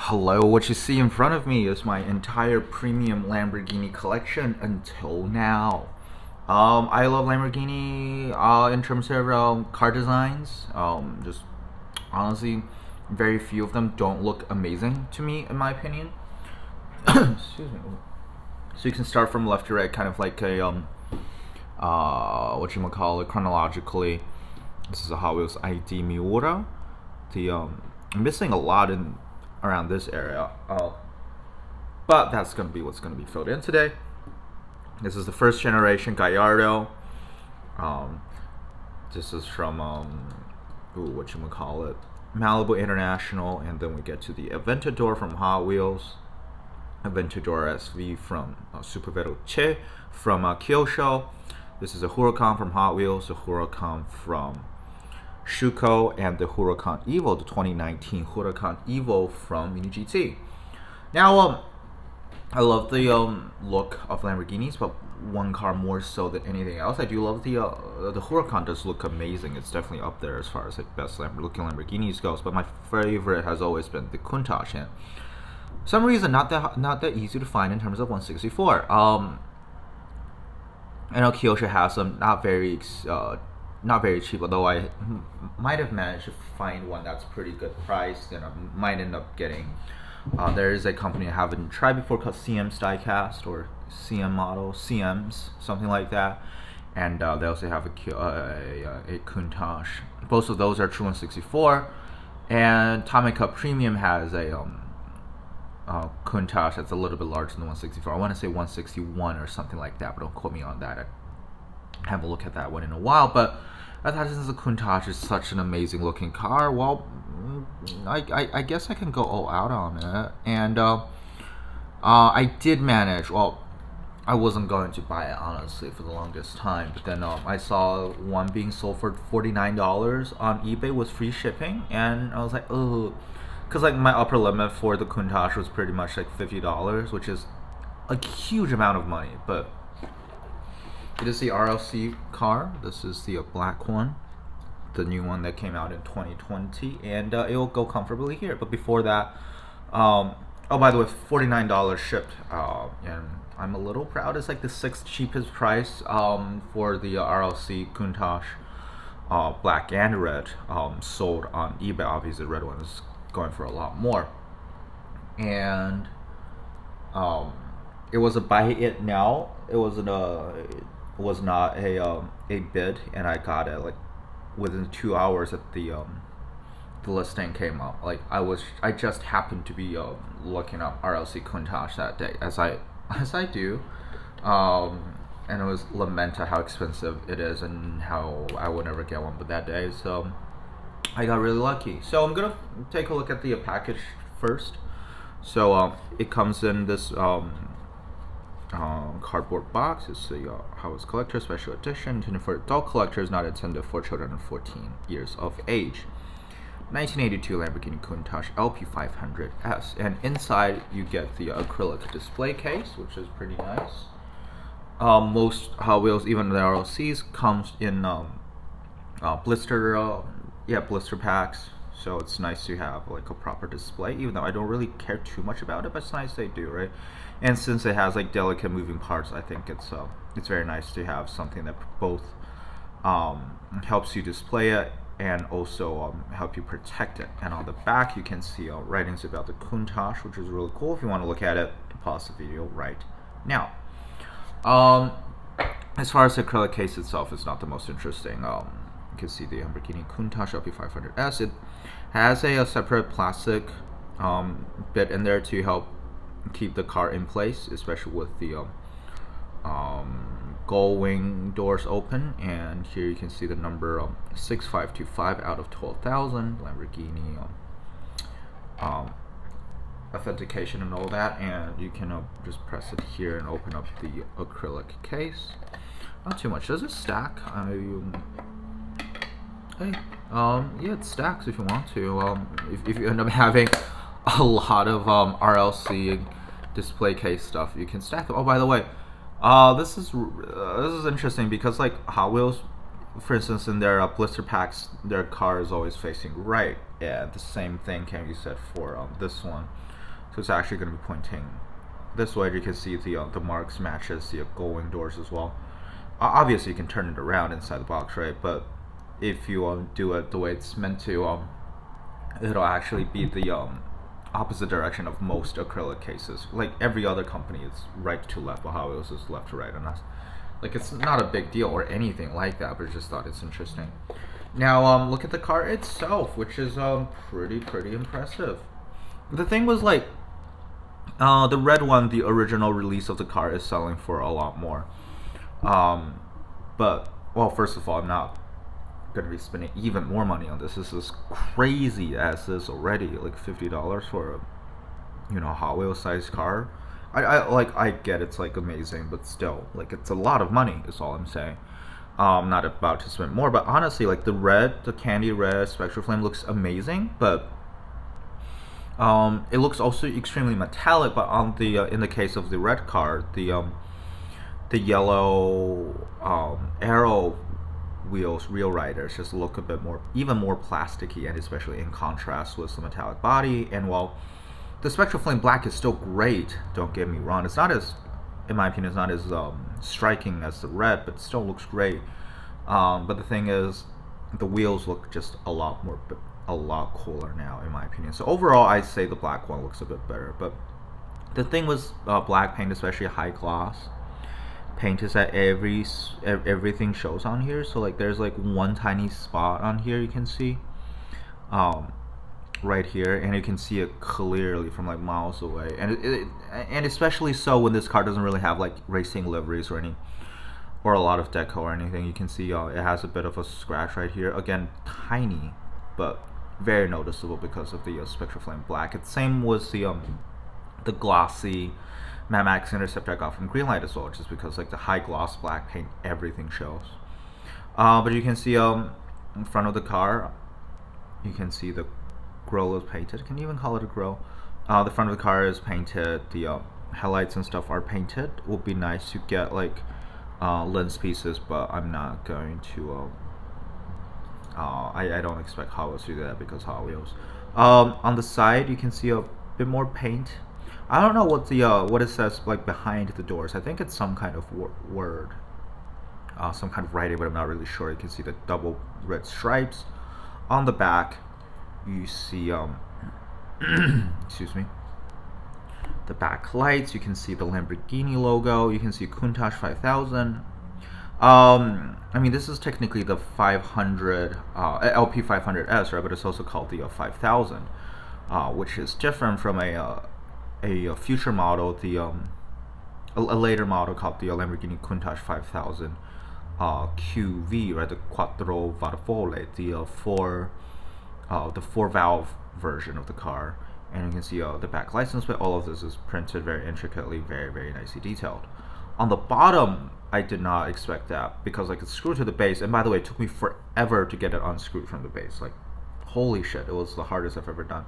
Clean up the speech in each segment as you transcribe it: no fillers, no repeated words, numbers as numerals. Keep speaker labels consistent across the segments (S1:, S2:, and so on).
S1: Hello, what you see in front of me is my entire premium Lamborghini collection until now. I love Lamborghini in terms of car designs. Just honestly, very few of them don't look amazing to me, in my opinion. Excuse me. So you can start from left to right, kind of like a what you might call it chronologically. This is a Hot Wheels ID Miura. I'm missing a lot in around this area, but that's gonna be what's gonna be filled in today. This is the first generation Gallardo. This is from what you would call it, Malibu International, and then we get to the Aventador from Hot Wheels, Aventador SV from Super Veloce from Kyosho. This is a Huracan from Hot Wheels, a Huracan from Shuko, and the Huracan Evo, the 2019 Huracan Evo from Mini GT. Now, I love the look of Lamborghinis, but one car more so than anything else. I do love the Huracan. Does look amazing. It's definitely up there as far as like best looking Lamborghinis goes. But my favorite has always been the Countach, and for some reason not that easy to find in terms of 164. I know Kyosho has some, not very cheap, although I might have managed to find one that's pretty good priced, and I might end up getting. There is a company I haven't tried before called CM's Diecast, or CM Model, CM's, something like that. And they also have a Countach. Both of those are true 164. And Tommy Cup Premium has a Countach that's a little bit larger than 164. I want to say 161 or something like that, but don't quote me on that. I haven't looked at that one in a while, but I thought since the Countach is such an amazing looking car, well, I guess I can go all out on it. And I did manage, well, I wasn't going to buy it honestly for the longest time, but then I saw one being sold for $49 on eBay with free shipping, and I was like, oh, because like my upper limit for the Countach was pretty much like $50, which is a huge amount of money. But it is the RLC car. This is the black one, the new one that came out in 2020, and it will go comfortably here. But before that, oh, by the way, $49 shipped, and I'm a little proud. It's like the 6th cheapest price for the RLC Countach, black and red, sold on eBay. Obviously, the red one is going for a lot more, and it was a buy it now. It wasn't was not a bid, and I got it like within 2 hours that the listing came up. Like I just happened to be looking up RLC Countach that day, as I do, and it was lament at how expensive it is and how I would never get one but that day. So I got really lucky. So I'm gonna take a look at the package first. So it comes in this cardboard box. It's the Hot Wheels Collector Special Edition, intended for adult collectors, not intended for children under 14 years of age. 1982 Lamborghini Countach LP500S, and inside you get the acrylic display case, which is pretty nice. Most Hot Wheels, even the RLCs, comes in blister packs. So it's nice to have like a proper display, even though I don't really care too much about it, but it's nice they do, right? And since it has like delicate moving parts, I think it's very nice to have something that both helps you display it and also help you protect it. And on the back you can see writings about the Countach, which is really cool. If you want to look at it, pause the video right now. As far as the acrylic case itself, it's not the most interesting. You can see the Lamborghini Countach LP500S. It has a separate plastic bit in there to help keep the car in place, especially with the gull wing doors open. And here you can see the number 6525 out of 12,000 Lamborghini authentication and all that. And you can just press it here and open up the acrylic case. Not too much. Does it stack? Hey, yeah, it stacks if you want to. If you end up having a lot of RLC display case stuff, you can stack them. Oh, by the way, this is interesting because like Hot Wheels for instance, in their blister packs, their car is always facing right. Yeah, the same thing can be said for this one. So it's actually going to be pointing this way. You can see the marks matches the going doors as well. Obviously, you can turn it around inside the box, right? But if you do it the way it's meant to, it'll actually be the opposite direction of most acrylic cases. Like every other company, it's right to left, but Hot Wheels is left to right, and that's like it's not a big deal or anything like that. But I just thought it's interesting. Now, look at the car itself, which is pretty impressive. The thing was like, the red one, the original release of the car, is selling for a lot more. But well, first of all, I'm not gonna be spending even more money on this. This is crazy as is already, like $50 for a Hot Wheels sized car. I get it's like amazing, but still, like it's a lot of money is all I'm saying. I'm not about to spend more, but honestly, like the candy red Spectral Flame looks amazing, but it looks also extremely metallic. But on the in the case of the red car, the yellow Arrow wheels, Real Riders, just look a bit more, even more plasticky, and especially in contrast with the metallic body. And while the Spectral Flame Black is still great, don't get me wrong, it's not as, in my opinion, it's not as striking as the red, but it still looks great. But the thing is, the wheels look just a lot cooler now, in my opinion. So overall, I'd say the black one looks a bit better. But the thing with black paint, especially high gloss paint, is that everything shows on here. So like there's like one tiny spot on here you can see right here, and you can see it clearly from like miles away. And especially so when this car doesn't really have like racing liveries or a lot of deco or anything. You can see it has a bit of a scratch right here, again tiny but very noticeable because of the Spectral Flame Black. It's same with the glossy Mad Max Interceptor I got from Greenlight as well, just because like the high gloss black paint, everything shows. But you can see in front of the car, you can see the grille is painted. Can you even call it a grille? The front of the car is painted. The headlights and stuff are painted. It would be nice to get like lens pieces, but I'm not going to. I don't expect Hot Wheels to do that because Hot Wheels. On the side, you can see a bit more paint. I don't know what it says like behind the doors. I think it's some kind of word, some kind of writing, but I'm not really sure. You can see the double red stripes. On the back, you see excuse me, the back lights. You can see the Lamborghini logo. You can see Countach 5000. I mean, this is technically the 500 LP 500S, right? But it's also called the 5000, which is different from a future model, a later model called the Lamborghini Countach 5000 QV, right? The Quattro Valvole, the 4-valve version of the car. And you can see the back license plate. All of this is printed very intricately, very nicely detailed. On the bottom, I did not expect that because like it's screwed to the base, and by the way, it took me forever to get it unscrewed from the base. Like, holy shit, it was the hardest I've ever done.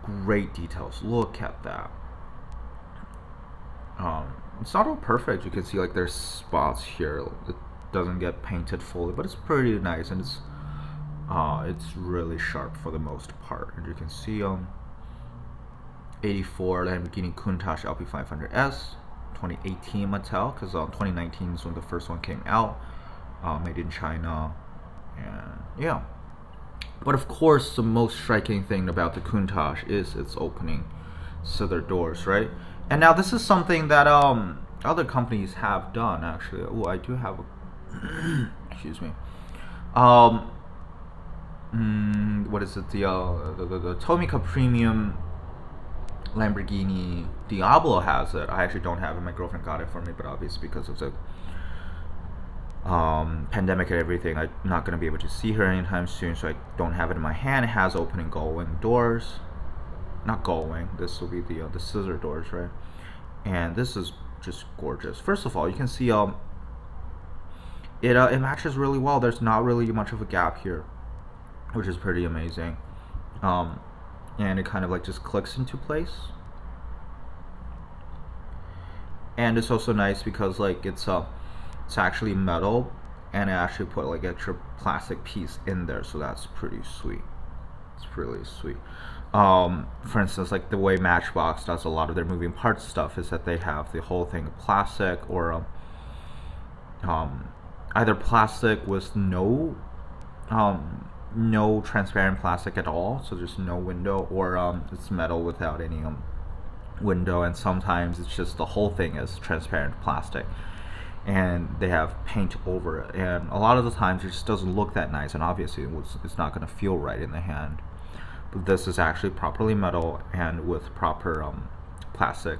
S1: Great details. Look at that. It's not all perfect. You can see like there's spots here. It doesn't get painted fully, but it's pretty nice, and it's really sharp for the most part. And you can see 84 Lamborghini Countach LP500S, 2018 Mattel, because 2019 is when the first one came out, made in China, and yeah. But of course, the most striking thing about the Countach is its opening cylinder doors, right? And now this is something that other companies have done actually. Oh, I do have a excuse me. What is it? The Tomica Premium Lamborghini Diablo has it. I actually don't have it. My girlfriend got it for me, but obviously because of the pandemic and everything, I'm not going to be able to see her anytime soon, so I don't have it in my hand. It has opening going doors. Not going. This will be the scissor doors, right? And this is just gorgeous. First of all, you can see it matches really well. There's not really much of a gap here, which is pretty amazing. And it kind of like just clicks into place. And it's also nice because like it's actually metal, and it actually put like extra plastic piece in there, so that's pretty sweet. It's really sweet. For instance, like the way Matchbox does a lot of their moving parts stuff is that they have the whole thing of plastic, or either plastic with no transparent plastic at all, so there's no window, or it's metal without any window, and sometimes it's just the whole thing is transparent plastic and they have paint over it, and a lot of the times it just doesn't look that nice, and obviously it's not going to feel right in the hand. But this is actually properly metal and with proper plastic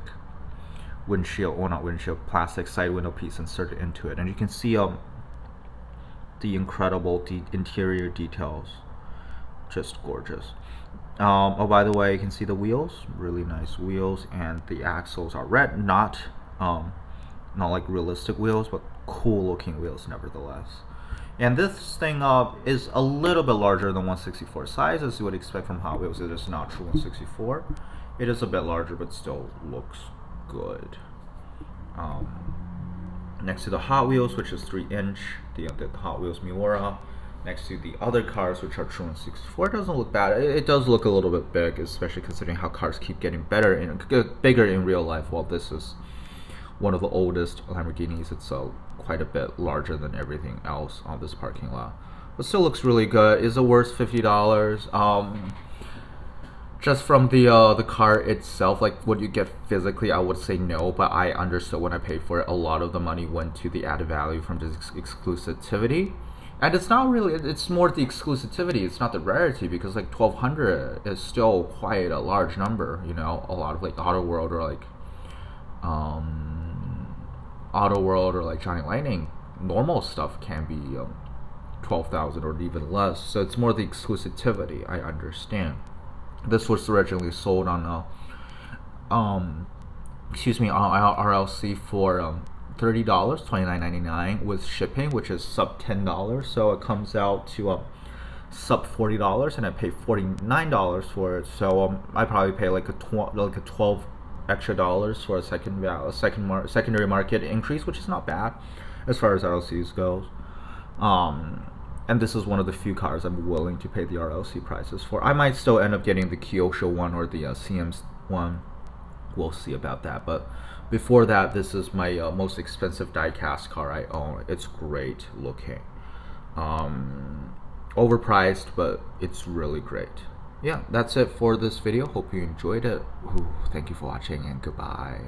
S1: windshield, or not windshield, plastic side window piece inserted into it, and you can see the incredible interior details. Just gorgeous. Oh, by the way, you can see the wheels, really nice wheels, and the axles are red, not like realistic wheels, but cool looking wheels nevertheless. And this thing is a little bit larger than 1/64 size, as you would expect from Hot Wheels. It is not true 1/64. It is a bit larger, but still looks good. Next to the Hot Wheels, which is 3-inch, the Hot Wheels Miura. Next to the other cars, which are true 1/64, it doesn't look bad. It does look a little bit big, especially considering how cars keep getting bigger in real life. While this is one of the oldest Lamborghinis, it's quite a bit larger than everything else on this parking lot. But still looks really good. Is it worth $50? Just from the car itself, like what you get physically, I would say no, but I understood when I paid for it, a lot of the money went to the added value from the exclusivity. And it's not really, it's more the exclusivity, it's not the rarity, because like 1,200 is still quite a large number, you know. A lot of like Auto World or like Johnny Lightning, normal stuff can be 12,000 or even less. So it's more the exclusivity, I understand. This was originally sold on on RLC for $30, $29.99 with shipping, which is sub $10. So it comes out to sub $40, and I paid $49 for it. So I probably pay like a 12 extra dollars for a secondary market increase, which is not bad as far as RLCs goes. And this is one of the few cars I'm willing to pay the RLC prices for. I might still end up getting the Kyosho one or the CM one. We'll see about that. But before that, this is my most expensive die-cast car I own. It's great looking. Overpriced, but it's really great. Yeah, that's it for this video. Hope you enjoyed it. Ooh, thank you for watching, and goodbye.